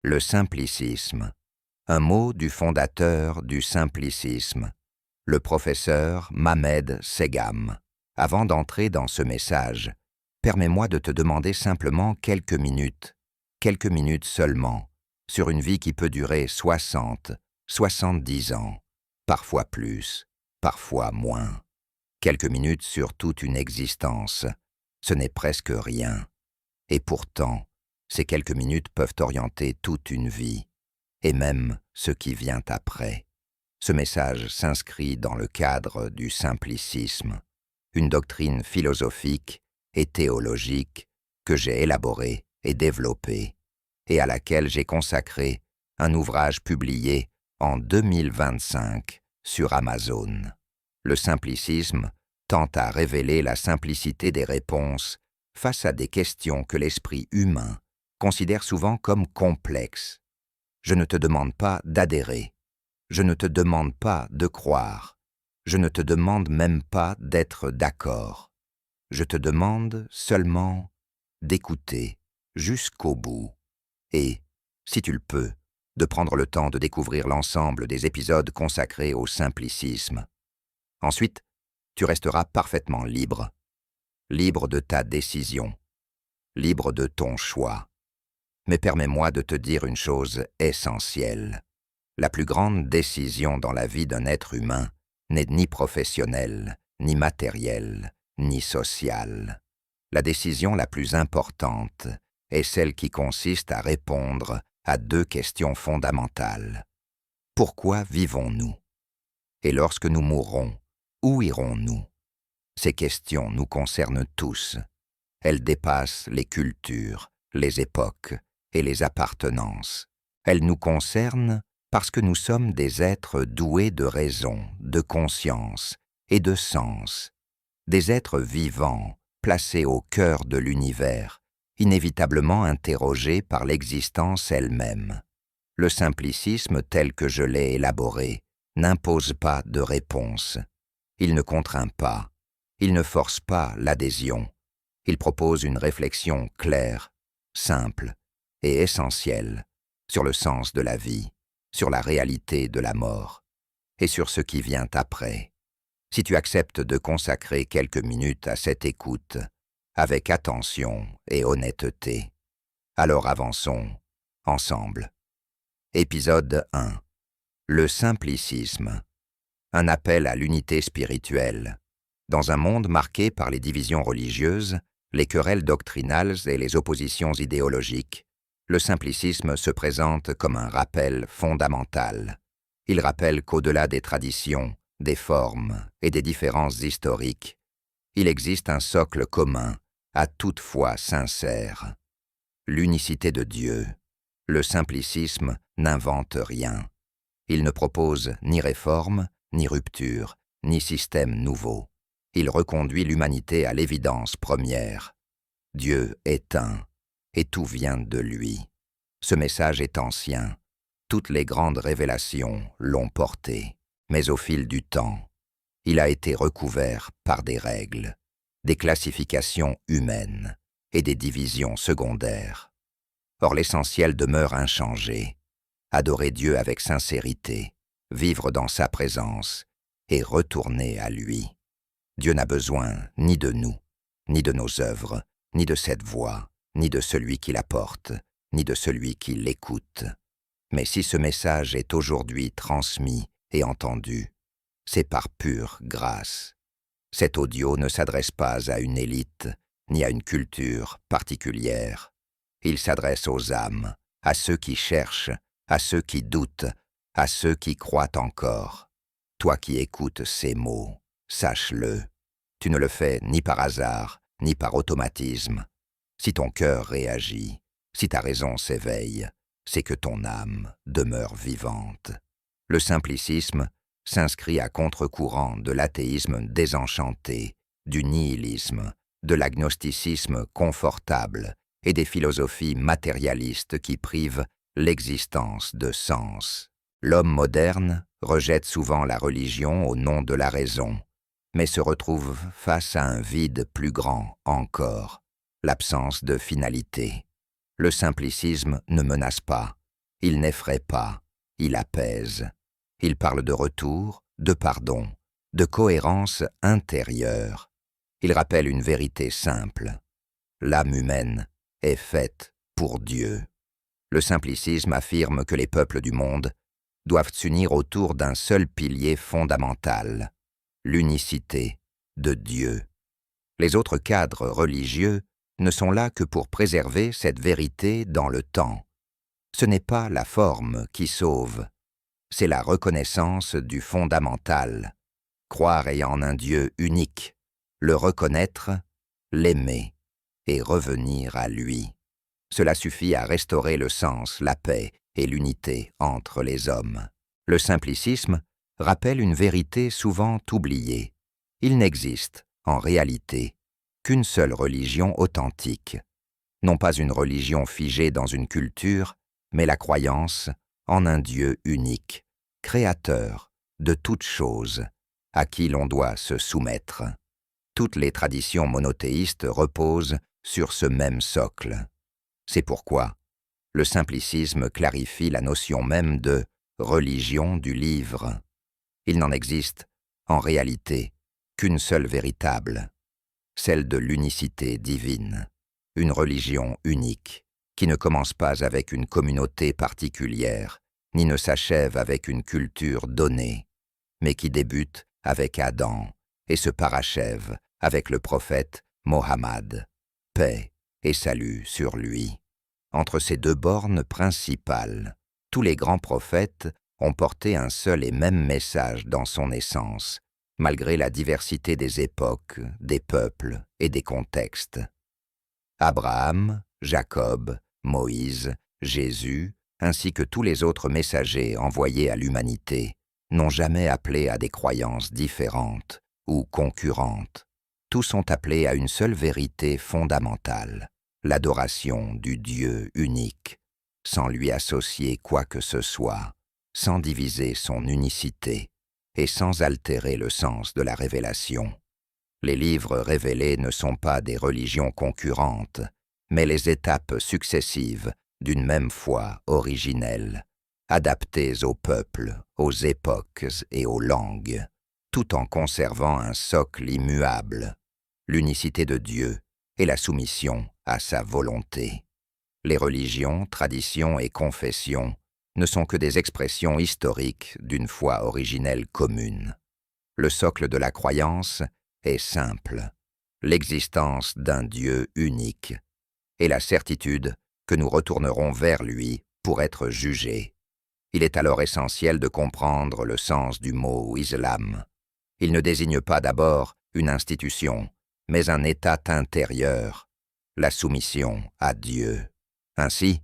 Le simplicisme, un mot du fondateur du simplicisme, le professeur Mamed Segam. Avant d'entrer dans ce message, permets-moi de te demander simplement quelques minutes seulement, sur une vie qui peut durer 60, 70 ans, parfois plus, parfois moins. Quelques minutes sur toute une existence, ce n'est presque rien. Et pourtant, ces quelques minutes peuvent orienter toute une vie, et même ce qui vient après. Ce message s'inscrit dans le cadre du simplicisme, une doctrine philosophique et théologique que j'ai élaborée et développée, et à laquelle j'ai consacré un ouvrage publié en 2025 sur Amazon. Le simplicisme tend à révéler la simplicité des réponses face à des questions que l'esprit humain considère souvent comme complexes. Je ne te demande pas d'adhérer, je ne te demande pas de croire, je ne te demande même pas d'être d'accord. Je te demande seulement d'écouter jusqu'au bout et, si tu le peux, de prendre le temps de découvrir l'ensemble des épisodes consacrés au simplicisme. Ensuite, tu resteras parfaitement libre, libre de ta décision, libre de ton choix. Mais permets-moi de te dire une chose essentielle. La plus grande décision dans la vie d'un être humain n'est ni professionnelle, ni matérielle, ni sociale. La décision la plus importante est celle qui consiste à répondre à deux questions fondamentales. Pourquoi vivons-nous? Et lorsque nous mourrons, où irons-nous? Ces questions nous concernent tous. Elles dépassent les cultures, les époques et les appartenances. Elles nous concernent parce que nous sommes des êtres doués de raison, de conscience et de sens, des êtres vivants, placés au cœur de l'univers, inévitablement interrogés par l'existence elle-même. Le simplicisme tel que je l'ai élaboré n'impose pas de réponse. Il ne contraint pas, il ne force pas l'adhésion. Il propose une réflexion claire, simple et essentielle sur le sens de la vie, sur la réalité de la mort et sur ce qui vient après. Si tu acceptes de consacrer quelques minutes à cette écoute, avec attention et honnêteté, alors avançons ensemble. Épisode 1. Le simplicisme. Un appel à l'unité spirituelle. Dans un monde marqué par les divisions religieuses, les querelles doctrinales et les oppositions idéologiques, le simplicisme se présente comme un rappel fondamental. Il rappelle qu'au-delà des traditions, des formes et des différences historiques, il existe un socle commun, à toute foi sincère. L'unicité de Dieu. Le simplicisme n'invente rien. Il ne propose ni réforme, ni rupture, ni système nouveau. Il reconduit l'humanité à l'évidence première. Dieu est un, et tout vient de lui. Ce message est ancien. Toutes les grandes révélations l'ont porté. Mais au fil du temps, il a été recouvert par des règles, des classifications humaines et des divisions secondaires. Or l'essentiel demeure inchangé. Adorer Dieu avec sincérité, vivre dans sa présence et retourner à lui. Dieu n'a besoin ni de nous, ni de nos œuvres, ni de cette voix, ni de celui qui la porte, ni de celui qui l'écoute. Mais si ce message est aujourd'hui transmis et entendu, c'est par pure grâce. Cet audio ne s'adresse pas à une élite, ni à une culture particulière. Il s'adresse aux âmes, à ceux qui cherchent, à ceux qui doutent, à ceux qui croient encore. Toi qui écoutes ces mots, sache-le. Tu ne le fais ni par hasard, ni par automatisme. Si ton cœur réagit, si ta raison s'éveille, c'est que ton âme demeure vivante. Le simplicisme s'inscrit à contre-courant de l'athéisme désenchanté, du nihilisme, de l'agnosticisme confortable et des philosophies matérialistes qui privent l'existence de sens. L'homme moderne rejette souvent la religion au nom de la raison, mais se retrouve face à un vide plus grand encore, l'absence de finalité. Le simplicisme ne menace pas, Il n'effraie pas, il apaise. Il parle de retour, de pardon, de cohérence intérieure. Il rappelle une vérité simple. L'âme humaine est faite pour Dieu. Le simplicisme affirme que les peuples du monde doivent s'unir autour d'un seul pilier fondamental, l'unicité de Dieu. Les autres cadres religieux ne sont là que pour préserver cette vérité dans le temps. Ce n'est pas la forme qui sauve, c'est la reconnaissance du fondamental. Croire en un Dieu unique, le reconnaître, l'aimer et revenir à lui. Cela suffit à restaurer le sens, la paix et l'unité entre les hommes. Le simplicisme rappelle une vérité souvent oubliée. Il n'existe, en réalité, qu'une seule religion authentique. Non pas une religion figée dans une culture, mais la croyance en un Dieu unique, créateur de toutes choses, à qui l'on doit se soumettre. Toutes les traditions monothéistes reposent sur ce même socle. C'est pourquoi le simplicisme clarifie la notion même de religion du livre. Il n'en existe, en réalité, qu'une seule véritable, celle de l'unicité divine, une religion unique, qui ne commence pas avec une communauté particulière, ni ne s'achève avec une culture donnée, mais qui débute avec Adam et se parachève avec le prophète Mohammed, paix et salut sur lui. Entre ces deux bornes principales, tous les grands prophètes ont porté un seul et même message dans son essence, malgré la diversité des époques, des peuples et des contextes. Abraham, Jacob, Moïse, Jésus, ainsi que tous les autres messagers envoyés à l'humanité, n'ont jamais appelé à des croyances différentes ou concurrentes. Tous sont appelés à une seule vérité fondamentale, l'adoration du Dieu unique, sans lui associer quoi que ce soit, sans diviser son unicité et sans altérer le sens de la révélation. Les livres révélés ne sont pas des religions concurrentes, mais les étapes successives d'une même foi originelle, adaptées aux peuples, aux époques et aux langues, tout en conservant un socle immuable, l'unicité de Dieu et la soumission à sa volonté. Les religions, traditions et confessions ne sont que des expressions historiques d'une foi originelle commune. Le socle de la croyance est simple, l'existence d'un Dieu unique et la certitude que nous retournerons vers lui pour être jugés. Il est alors essentiel de comprendre le sens du mot islam. Il ne désigne pas d'abord une institution, mais un état intérieur, la soumission à Dieu. Ainsi,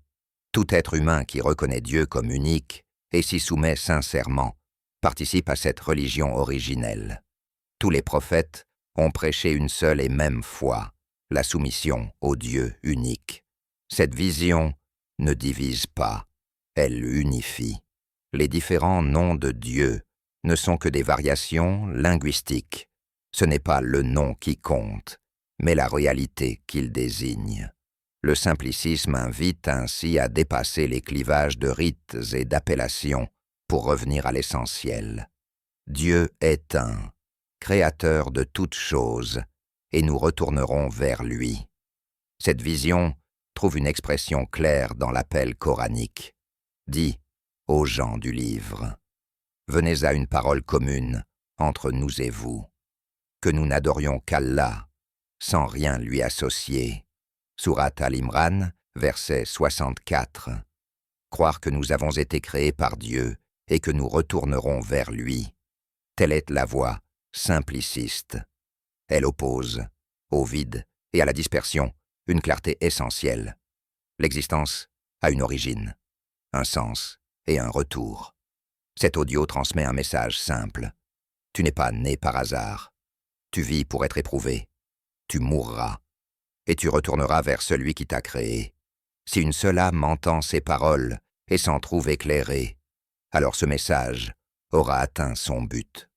tout être humain qui reconnaît Dieu comme unique et s'y soumet sincèrement participe à cette religion originelle. Tous les prophètes ont prêché une seule et même foi, la soumission au Dieu unique. Cette vision ne divise pas, elle unifie. Les différents noms de Dieu ne sont que des variations linguistiques. Ce n'est pas le nom qui compte, mais la réalité qu'il désigne. Le simplicisme invite ainsi à dépasser les clivages de rites et d'appellations pour revenir à l'essentiel. Dieu est un, créateur de toutes choses, et nous retournerons vers lui. Cette vision trouve une expression claire dans l'appel coranique. Dit aux gens du livre, « Venez à une parole commune entre nous et vous, que nous n'adorions qu'Allah, sans rien lui associer. » Sourate Al-Imran, verset 64. Croire que nous avons été créés par Dieu et que nous retournerons vers lui. Telle est la voie simpliciste. Elle oppose au vide et à la dispersion une clarté essentielle. L'existence a une origine, un sens et un retour. Cet audio transmet un message simple. Tu n'es pas né par hasard. Tu vis pour être éprouvé. Tu mourras. Et tu retourneras vers celui qui t'a créé. Si une seule âme entend ces paroles et s'en trouve éclairée, alors ce message aura atteint son but.